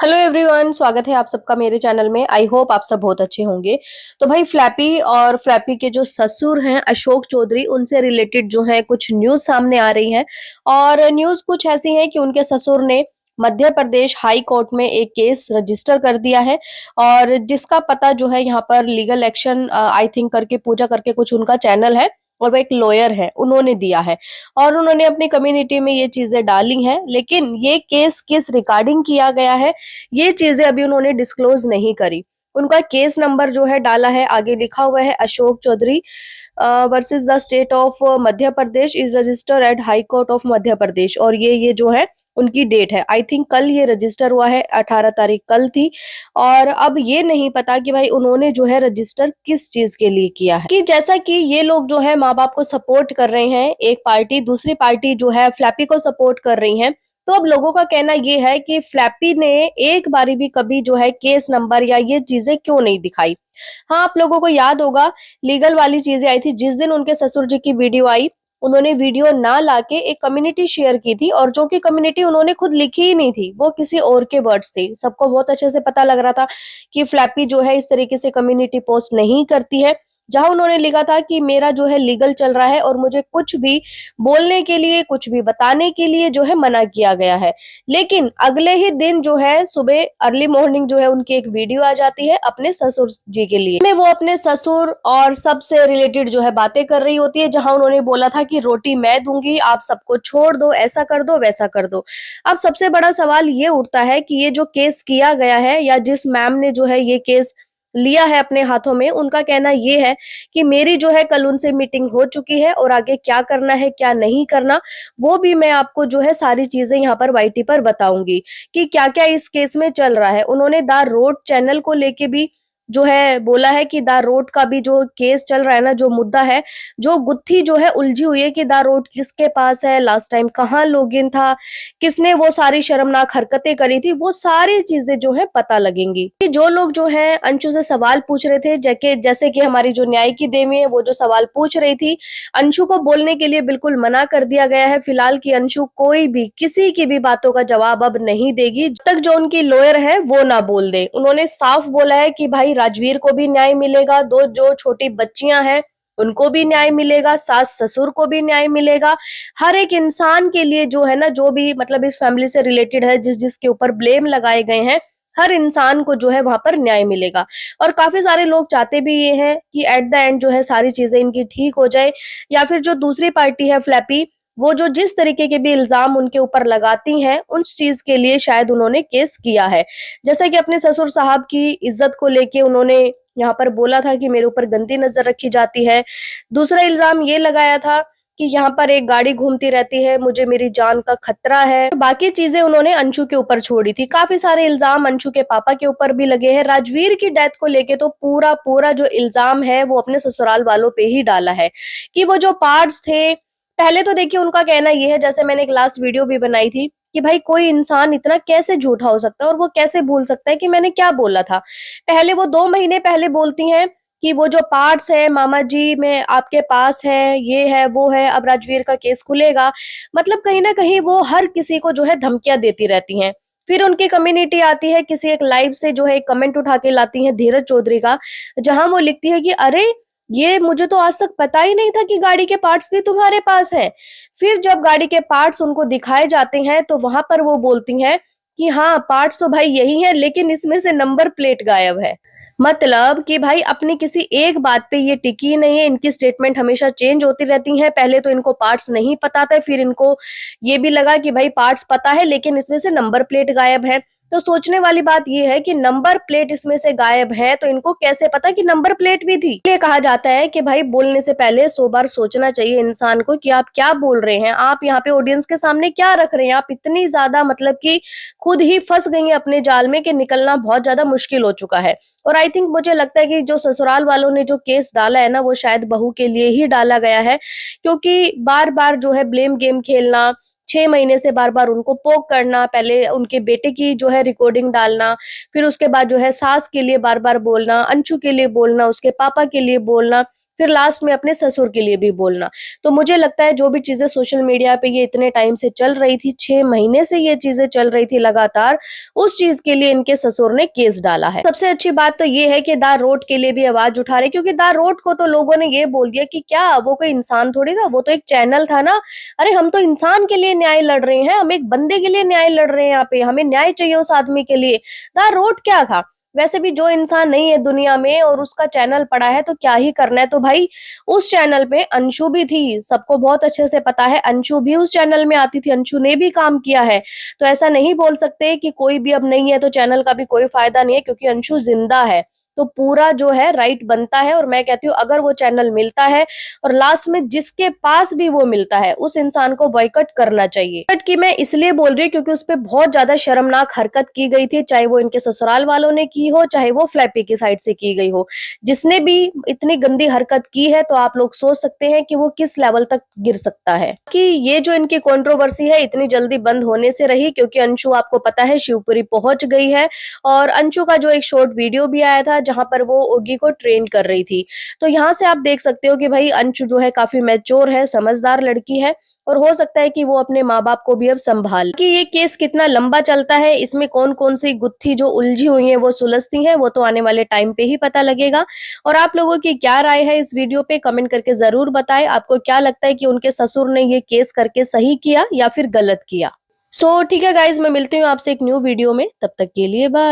Hello everyone, स्वागत है आप सबका मेरे चैनल में। आई होप आप सब बहुत अच्छे होंगे। तो भाई फ्लैपी और फ्लैपी के जो ससुर हैं अशोक चौधरी, उनसे रिलेटेड जो है कुछ न्यूज सामने आ रही है। और न्यूज कुछ ऐसी है कि उनके ससुर ने मध्य प्रदेश हाई कोर्ट में एक केस रजिस्टर कर दिया है। और जिसका पता जो है यहाँ पर लीगल एक्शन आई थिंक करके पूजा करके कुछ उनका चैनल है, और वो एक लॉयर है, उन्होंने दिया है। और उन्होंने अपनी कम्युनिटी में ये चीजें डाली हैं, लेकिन ये केस किस रिगार्डिंग किया गया है ये चीजें अभी उन्होंने डिस्क्लोज नहीं करी। उनका केस नंबर जो है डाला है, आगे लिखा हुआ है Ashok Chaudhary versus the state of Madhya Pradesh is register at high court of Madhya Pradesh. और ये जो है उनकी डेट है, आई थिंक कल ये रजिस्टर हुआ है, 18 तारीख कल थी। और अब ये नहीं पता कि भाई उन्होंने जो है रजिस्टर किस चीज के लिए किया है। कि जैसा कि ये लोग जो है माँ बाप को सपोर्ट कर रहे हैं एक पार्टी, दूसरी पार्टी जो है फ्लैपी को सपोर्ट कर रही है। तो अब लोगों का कहना ये है कि फ्लैपी ने एक बारी भी कभी जो है केस नंबर या ये चीजें क्यों नहीं दिखाई। हाँ, आप लोगों को याद होगा लीगल वाली चीजें आई थी जिस दिन उनके ससुर जी की वीडियो आई। उन्होंने वीडियो ना लाके एक कम्युनिटी शेयर की थी, और जो कि कम्युनिटी उन्होंने खुद लिखी ही नहीं थी, वो किसी और के वर्ड्स थे। सबको बहुत अच्छे से पता लग रहा था कि फ्लैपी जो है इस तरीके से कम्युनिटी पोस्ट नहीं करती है। जहां उन्होंने लिखा था कि मेरा जो है लीगल चल रहा है और मुझे कुछ भी बोलने के लिए, कुछ भी बताने के लिए जो है मना किया गया है। लेकिन अगले ही दिन जो है सुबह अर्ली मॉर्निंग जो है उनकी एक वीडियो आ जाती है अपने ससुर जी के लिए, में वो अपने ससुर और सबसे रिलेटेड जो है बातें कर रही होती है। जहां उन्होंने बोला था कि रोटी मैं दूंगी, आप सबको छोड़ दो, ऐसा कर दो, वैसा कर दो। अब सबसे बड़ा सवाल ये उठता है कि ये जो केस किया गया है, या जिस मैम ने जो है ये केस लिया है अपने हाथों में, उनका कहना ये है कि मेरी जो है कल उनसे मीटिंग हो चुकी है, और आगे क्या करना है क्या नहीं करना वो भी मैं आपको जो है सारी चीजें यहाँ पर वाईटी पर बताऊंगी कि क्या क्या इस केस में चल रहा है। उन्होंने द रोड चैनल को लेके भी जो है बोला है कि द रोड का भी जो केस चल रहा है ना, जो मुद्दा है, जो गुत्थी जो है उलझी हुई है कि द रोड किसके पास है, लास्ट टाइम कहाँ लॉगिन था, किसने वो सारी शर्मनाक हरकतें करी थी, वो सारी चीजें जो है पता लगेंगी। कि जो लोग जो है अंशु से सवाल पूछ रहे थे, जैसे कि हमारी जो न्याय की देवी है वो जो सवाल पूछ रही थी, अंशु को बोलने के लिए बिल्कुल मना कर दिया गया है फिलहाल कि अंशु कोई भी किसी की भी बातों का जवाब अब नहीं देगी जब तक जो उनकी लॉयर है वो ना बोल दे। उन्होंने साफ बोला है कि भाई राजवीर को भी न्याय मिलेगा, दो जो छोटी बच्चियां हैं उनको भी न्याय मिलेगा, सास ससुर को भी न्याय मिलेगा। हर एक इंसान के लिए जो है ना, जो भी मतलब इस फैमिली से रिलेटेड है, जिसके ऊपर ब्लेम लगाए गए हैं, हर इंसान को जो है वहां पर न्याय मिलेगा। और काफी सारे लोग चाहते भी ये हैं कि एट द एंड जो है सारी चीजें इनकी ठीक हो जाए। या फिर जो दूसरी पार्टी है फ्लैपी, वो जो जिस तरीके के भी इल्जाम उनके ऊपर लगाती हैं उस चीज के लिए शायद उन्होंने केस किया है। जैसा कि अपने ससुर साहब की इज्जत को लेके उन्होंने यहाँ पर बोला था कि मेरे ऊपर गंदी नजर रखी जाती है। दूसरा इल्जाम ये लगाया था कि यहाँ पर एक गाड़ी घूमती रहती है, मुझे मेरी जान का खतरा है। बाकी चीजें उन्होंने अंशु के ऊपर छोड़ी थी। काफी सारे इल्जाम अंशु के पापा के ऊपर भी लगे हैं। राजवीर की डेथ को लेके तो पूरा पूरा जो इल्जाम है वो अपने ससुराल वालों पे ही डाला है कि वो जो पार्ट्स थे। पहले तो देखिए उनका कहना ये है, जैसे मैंने एक लास्ट वीडियो भी बनाई थी, कि भाई कोई इंसान इतना कैसे झूठा हो सकता है और वो कैसे भूल सकता है कि मैंने क्या बोला था। पहले वो 2 महीने पहले बोलती हैं कि वो जो पार्ट्स है मामा जी में आपके पास है, ये है वो है, अब राजवीर का केस खुलेगा। मतलब कहीं ना कहीं वो हर किसी को जो है धमकियां देती रहती हैं। फिर उनकी कम्युनिटी आती है, किसी एक लाइव से जो है एक कमेंट उठा के लाती है धीरज चौधरी का, जहां वो लिखती है कि अरे ये मुझे तो आज तक पता ही नहीं था कि गाड़ी के पार्ट्स भी तुम्हारे पास हैं। फिर जब गाड़ी के पार्ट्स उनको दिखाए जाते हैं तो वहां पर वो बोलती हैं कि हाँ पार्ट्स तो भाई यही है, लेकिन इसमें से नंबर प्लेट गायब है। मतलब कि भाई अपनी किसी एक बात पे ये टिकी नहीं है, इनकी स्टेटमेंट हमेशा चेंज होती रहती हैं। पहले तो इनको पार्ट्स नहीं पता था, फिर इनको ये भी लगा कि भाई पार्ट्स पता है लेकिन इसमें से नंबर प्लेट गायब है। तो सोचने वाली बात ये है कि नंबर प्लेट इसमें से गायब है तो इनको कैसे पता कि नंबर प्लेट भी थी। ये कहा जाता है कि भाई बोलने से पहले 100 बार सोचना चाहिए इंसान को कि आप क्या बोल रहे हैं, आप यहाँ पे ऑडियंस के सामने क्या रख रहे हैं। आप इतनी ज्यादा मतलब कि खुद ही फंस गई हैं अपने जाल में कि निकलना बहुत ज्यादा मुश्किल हो चुका है। और आई थिंक मुझे लगता है कि जो ससुराल वालों ने जो केस डाला है ना, वो शायद बहू के लिए ही डाला गया है, क्योंकि बार बार जो है ब्लेम गेम खेलना, 6 महीने से बार बार उनको पोक करना, पहले उनके बेटे की जो है रिकॉर्डिंग डालना, फिर उसके बाद जो है सास के लिए बार बार बोलना, अंशु के लिए बोलना, उसके पापा के लिए बोलना, फिर लास्ट में अपने ससुर के लिए भी बोलना। तो मुझे लगता है जो भी चीजें सोशल मीडिया पे ये इतने टाइम से चल रही थी, 6 महीने से ये चीजें चल रही थी लगातार, उस चीज के लिए इनके ससुर ने केस डाला है। सबसे अच्छी बात तो ये है कि दा रोड के लिए भी आवाज उठा रहे, क्योंकि दा रोड को तो लोगों ने ये बोल दिया कि क्या वो कोई इंसान थोड़ी था, वो तो एक चैनल था ना। अरे हम तो इंसान के लिए न्याय लड़ रहे हैं, हम एक बंदे के लिए न्याय लड़ रहे हैं, यहाँ पे हमें न्याय चाहिए उस आदमी के लिए। दा रोड क्या था? वैसे भी जो इंसान नहीं है दुनिया में और उसका चैनल पड़ा है तो क्या ही करना है। तो भाई उस चैनल पे अंशु भी थी, सबको बहुत अच्छे से पता है, अंशु भी उस चैनल में आती थी, अंशु ने भी काम किया है। तो ऐसा नहीं बोल सकते कि कोई भी अब नहीं है तो चैनल का भी कोई फायदा नहीं है, क्योंकि अंशु जिंदा है। तो पूरा जो है राइट बनता है, और मैं कहती हूँ अगर वो चैनल मिलता है और लास्ट में जिसके पास भी वो मिलता है उस इंसान को बॉयकॉट करना चाहिए। बट की मैं इसलिए बोल रही हूँ क्योंकि उस पर बहुत ज्यादा शर्मनाक हरकत की गई थी, चाहे वो इनके ससुराल वालों ने की हो, चाहे वो फ्लैपी की साइड से की गई हो। जिसने भी इतनी गंदी हरकत की है तो आप लोग सोच सकते हैं कि वो किस लेवल तक गिर सकता है। कि ये जो इनकी कंट्रोवर्सी है इतनी जल्दी बंद होने से रही क्योंकि अंशु आपको पता है शिवपुरी पहुंच गई है, और अंशु का जो एक शॉर्ट वीडियो भी आया था जहां पर वो ओगी को ट्रेन कर रही थी। तो यहाँ से आप देख सकते हो कि भाई अंशु जो है काफी मैच्योर है, समझदार लड़की है, और हो सकता है कि वो अपने माँ बाप को भी अब संभाल। कि ये केस कितना लंबा चलता है, इसमें कौन कौन सी गुत्थी जो उलझी हुई है वो सुलझती है, वो तो आने वाले टाइम पे ही पता लगेगा। और आप लोगों की क्या राय है इस वीडियो पे कमेंट करके जरूर बताएं। आपको क्या लगता है कि उनके ससुर ने ये केस करके सही किया या फिर गलत किया? सो ठीक है गाइज, मैं मिलती हूँ आपसे एक न्यू वीडियो में, तब तक के लिए बाय।